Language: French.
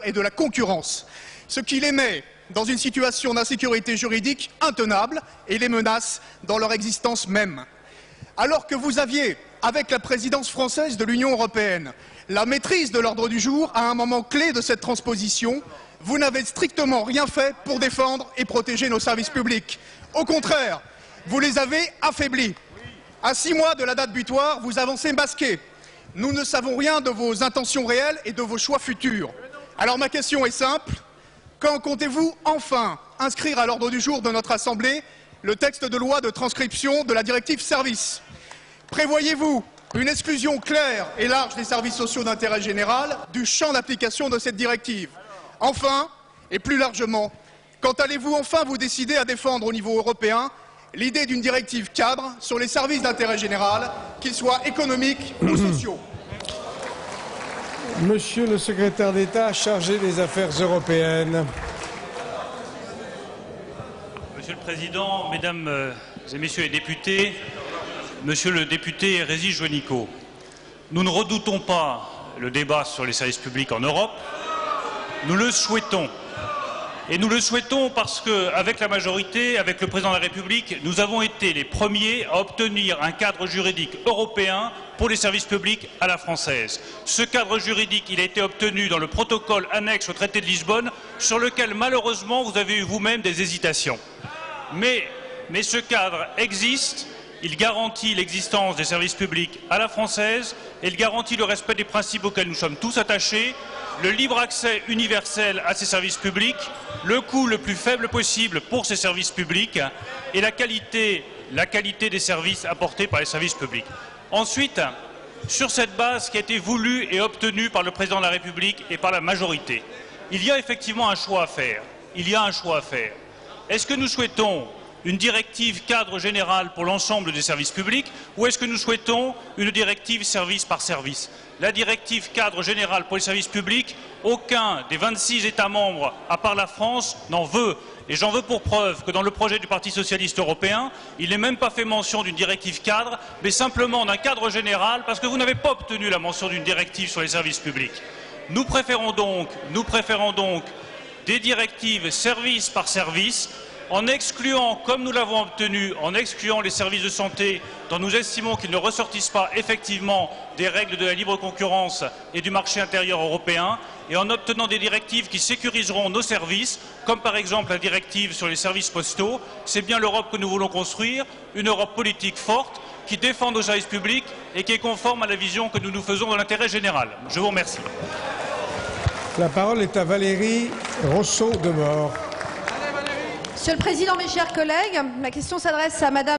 et de la concurrence, ce qui les met dans une situation d'insécurité juridique intenable et les menace dans leur existence même. Alors que vous aviez, avec la présidence française de l'Union européenne, la maîtrise de l'ordre du jour à un moment clé de cette transposition, vous n'avez strictement rien fait pour défendre et protéger nos services publics. Au contraire, vous les avez affaiblis. À 6 mois de la date butoir, vous avancez masqué. Nous ne savons rien de vos intentions réelles et de vos choix futurs. Alors ma question est simple. Quand comptez-vous enfin inscrire à l'ordre du jour de notre Assemblée le texte de loi de transcription de la directive services? Prévoyez-vous une exclusion claire et large des services sociaux d'intérêt général du champ d'application de cette directive? Enfin, et plus largement, quand allez-vous enfin vous décider à défendre au niveau européen l'idée d'une directive cadre sur les services d'intérêt général, qu'ils soient économiques ou sociaux? Monsieur le secrétaire d'État chargé des Affaires européennes. Monsieur le Président, Mesdames et Messieurs les députés, Monsieur le député Rézy Juanico, nous ne redoutons pas le débat sur les services publics en Europe, nous le souhaitons. Et nous le souhaitons parce qu'avec la majorité, avec le Président de la République, nous avons été les premiers à obtenir un cadre juridique européen pour les services publics à la française. Ce cadre juridique, il a été obtenu dans le protocole annexe au traité de Lisbonne, sur lequel malheureusement vous avez eu vous-même des hésitations. Mais ce cadre existe, il garantit l'existence des services publics à la française et il garantit le respect des principes auxquels nous sommes tous attachés, le libre accès universel à ces services publics, le coût le plus faible possible pour ces services publics et la qualité des services apportés par les services publics. Ensuite, sur cette base qui a été voulue et obtenue par le Président de la République et par la majorité, il y a effectivement un choix à faire. Est-ce que nous souhaitons une directive cadre générale pour l'ensemble des services publics ou est-ce que nous souhaitons une directive service par service? La directive cadre générale pour les services publics, aucun des 26 États membres, à part la France, n'en veut. Et j'en veux pour preuve que dans le projet du Parti socialiste européen, il n'est même pas fait mention d'une directive cadre, mais simplement d'un cadre général, parce que vous n'avez pas obtenu la mention d'une directive sur les services publics. Nous préférons donc des directives service par service, en excluant, comme nous l'avons obtenu, en excluant les services de santé dont nous estimons qu'ils ne ressortissent pas effectivement des règles de la libre concurrence et du marché intérieur européen, et en obtenant des directives qui sécuriseront nos services, comme par exemple la directive sur les services postaux. C'est bien l'Europe que nous voulons construire, une Europe politique forte, qui défend nos services publics et qui est conforme à la vision que nous nous faisons de l'intérêt général. Je vous remercie. La parole est à Valérie Rousseau-Demore. Monsieur le Président, mes chers collègues, ma question s'adresse à Madame